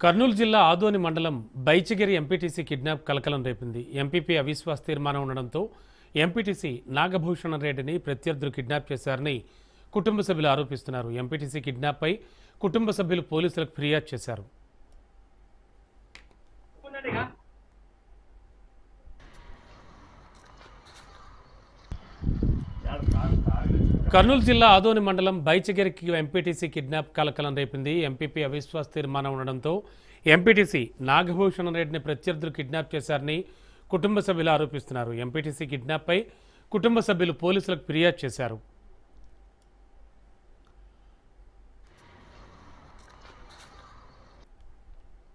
కర్నూలు జిల్లా ఆదోని మండలం బైచిగిరి MPTC kidnap కలకలం రేపింది. ఎంపీపీ అవిశ్వాస తీర్మానం ఉండడంతో ఎంపీటీసీ నాగభూషణ రెడ్డిని ప్రత్యర్థులు కిడ్నాప్ చేశారని కుటుంబ సభ్యులు ఆరోపిస్తున్నారు. ఎంపీటీసీ కిడ్నాప్పై కుటుంబ సభ్యులు పోలీసులకు ఫిర్యాదు చేశారు. కర్నూలు జిల్లా ఆదోని మండలం బైచిగిరికి ఎంపీటీసీ కిడ్నాప్ కలకలం రేపింది. ఎంపీపీ అవిశ్వాస తీర్మానం ఉండడంతో ఎంపీటీసీ నాగభూషణ రెడ్డిని ప్రత్యర్థులు కిడ్నాప్ చేశారని కుటుంబ సభ్యులు ఆరోపిస్తున్నారు. ఎంపీటీసీ కిడ్నాప్పై కుటుంబ సభ్యులు పోలీసులకు ఫిర్యాదు చేశారు.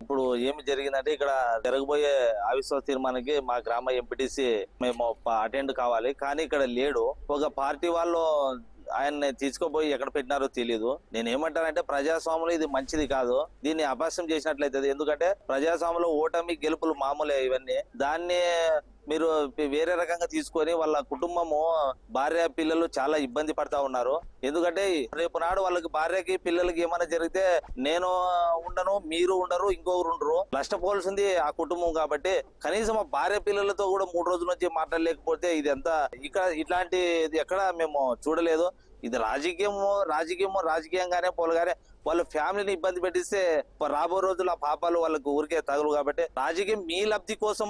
ఇప్పుడు ఏమి జరిగిందంటే ఇక్కడ జరగబోయే అవిశ్వాస తీర్మానానికి మా గ్రామ ఎంపీటీసీ మేము అటెండ్ కావాలి, కానీ ఇక్కడ లేడు. ఒక పార్టీ వాళ్ళు ఆయన్ని తీసుకుపోయి ఎక్కడ పెట్టినారో తెలియదు. నేను ఏమంటానంటే ప్రజాస్వామ్యంలో ఇది మంచిది కాదు, దీన్ని అపహాస్యం చేసినట్లయితే. ఎందుకంటే ప్రజాస్వామ్యంలో ఓటమి గెలుపులు మామూలే ఇవన్నీ. దాన్ని మీరు వేరే రకంగా తీసుకొని వాళ్ళ కుటుంబము భార్య పిల్లలు చాలా ఇబ్బంది పడతా ఉన్నారు. ఎందుకంటే రేపు నాడు వాళ్ళకి భార్యకి పిల్లలకి ఏమైనా జరిగితే నేను ఉండను, మీరు ఉండరు, ఇంకొకరు ఉండరు, నష్టపోవాల్సింది ఆ కుటుంబం. కాబట్టి కనీసం ఆ భార్య పిల్లలతో కూడా 3 రోజుల నుంచి మాట్లాడలేకపోతే ఇది ఎంత ఇక్కడ ఇట్లాంటి ఎక్కడ మేము చూడలేదు. ఇది రాజకీయంగానే పోలుగానే వాళ్ళ ఫ్యామిలీని ఇబ్బంది పెట్టిస్తే రాబో రోజులు ఆ పాపాలు వాళ్ళకు ఊరికే తగులు. కాబట్టి రాజకీయం మీ లబ్ధి కోసం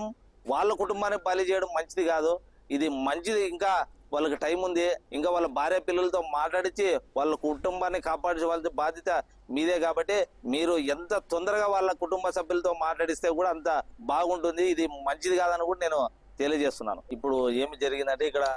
వాళ్ళ కుటుంబాన్ని బలి చేయడం మంచిది కాదు. ఇది మంచిది. ఇంకా వాళ్ళకి టైం ఉంది. ఇంకా వాళ్ళ భార్య పిల్లలతో మాట్లాడించి వాళ్ళ కుటుంబాన్ని కాపాడించవలసిన బాధ్యత మీదే. కాబట్టి మీరు ఎంత తొందరగా వాళ్ళ కుటుంబ సభ్యులతో మాట్లాడిస్తే కూడా అంత బాగుంటుంది. ఇది మంచిది కాదని కూడా నేను తెలియజేస్తున్నాను. ఇప్పుడు ఏమి జరిగిందంటే ఇక్కడ